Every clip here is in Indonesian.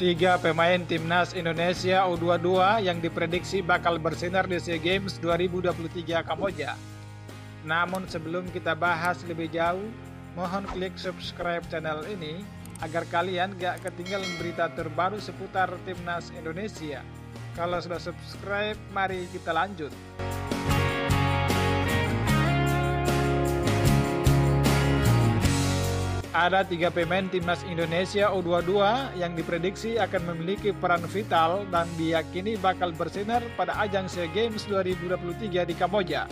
Tiga pemain timnas Indonesia U22 yang diprediksi bakal bersinar di SEA Games 2023 Kamboja. Namun sebelum kita bahas lebih jauh, mohon klik subscribe channel ini agar kalian gak ketinggalan berita terbaru seputar timnas Indonesia. Kalau sudah subscribe, mari kita lanjut. Ada tiga pemain timnas Indonesia U22 yang diprediksi akan memiliki peran vital dan diyakini bakal bersinar pada ajang SEA Games 2023 di Kamboja.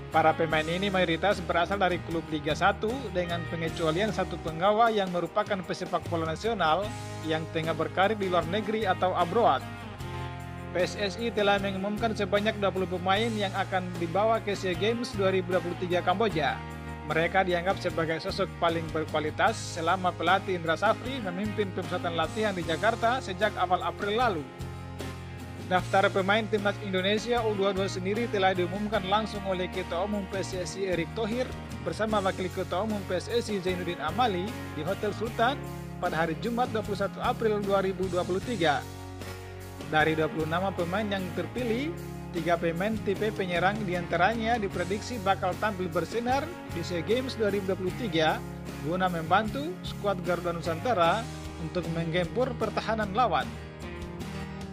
Para pemain ini mayoritas berasal dari klub Liga 1 dengan pengecualian satu penggawa yang merupakan pesepak bola nasional yang tengah berkarir di luar negeri atau abroad. PSSI telah mengumumkan sebanyak 20 pemain yang akan dibawa ke SEA Games 2023 Kamboja. Mereka dianggap sebagai sosok paling berkualitas selama pelatih Indra Safri memimpin pemusatan latihan di Jakarta sejak awal April lalu. Daftar pemain timnas Indonesia U22 sendiri telah diumumkan langsung oleh Ketua Umum PSSI Erick Thohir bersama Wakil Ketua Umum PSSI Zainuddin Amali di Hotel Sultan pada hari Jumat 21 April 2023. Dari 26 pemain yang terpilih, 3 pemain tipe penyerang diantaranya diprediksi bakal tampil bersinar di SEA Games 2023 guna membantu skuad Garuda Nusantara untuk menggempur pertahanan lawan.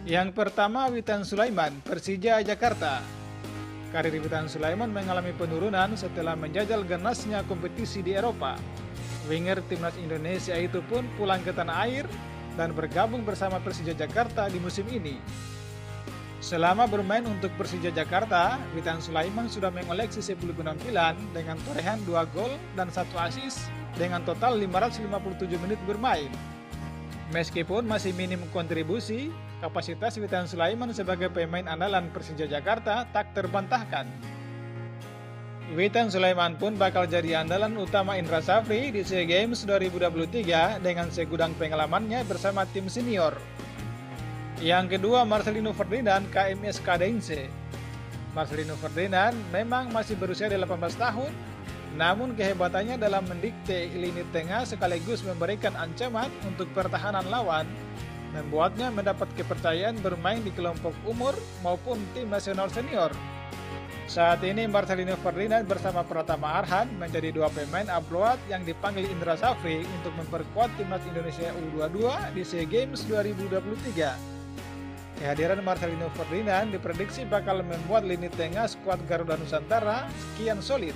Yang pertama, Witan Sulaiman, Persija Jakarta. Karir Witan Sulaiman mengalami penurunan setelah menjajal ganasnya kompetisi di Eropa. Winger timnas Indonesia itu pun pulang ke tanah air dan bergabung bersama Persija Jakarta di musim ini. Selama bermain untuk Persija Jakarta, Witan Sulaiman sudah mengoleksi 10 penampilan dengan torehan 2 gol dan 1 assist dengan total 557 menit bermain. Meskipun masih minim kontribusi, kapasitas Witan Sulaiman sebagai pemain andalan Persija Jakarta tak terbantahkan. Witan Sulaiman pun bakal jadi andalan utama Indra Safri di SEA Games 2023 dengan segudang pengalamannya bersama tim senior. Yang kedua, Marcelino Ferdinand, KMS Cadense. Marcelino Ferdinand memang masih berusia 18 tahun, namun kehebatannya dalam mendikte lini tengah sekaligus memberikan ancaman untuk pertahanan lawan membuatnya mendapat kepercayaan bermain di kelompok umur maupun tim nasional senior. Saat ini Marcelino Ferdinand bersama Pratama Arhan menjadi 2 pemain abroad yang dipanggil Indra Safri untuk memperkuat timnas Indonesia U22 di SEA Games 2023. Kehadiran Marcelino Ferdinand diprediksi bakal membuat lini tengah skuad Garuda Nusantara sekian solid.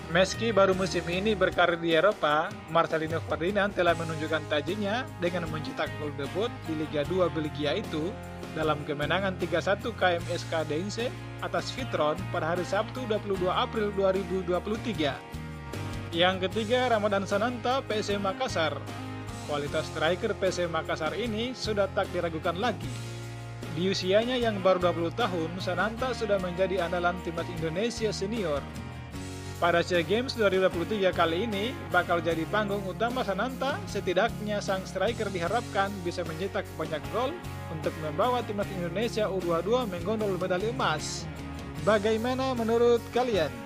Meski baru musim ini berkarir di Eropa, Marcelino Ferdinand telah menunjukkan tajinya dengan mencetak gol debut di Liga 2 Belgia itu dalam kemenangan 3-1 KMS Cadense atas Vitron pada hari Sabtu 22 April 2023. Yang ketiga, Ramadan Sananta, PSM Makassar. Kualitas striker PSM Makassar ini sudah tak diragukan lagi. Di usianya yang baru 20 tahun, Sananta sudah menjadi andalan timnas Indonesia senior. Pada SEA Games 2023 kali ini bakal jadi panggung utama Sananta, setidaknya sang striker diharapkan bisa mencetak banyak gol untuk membawa timnas Indonesia U22 menggondol medali emas. Bagaimana menurut kalian?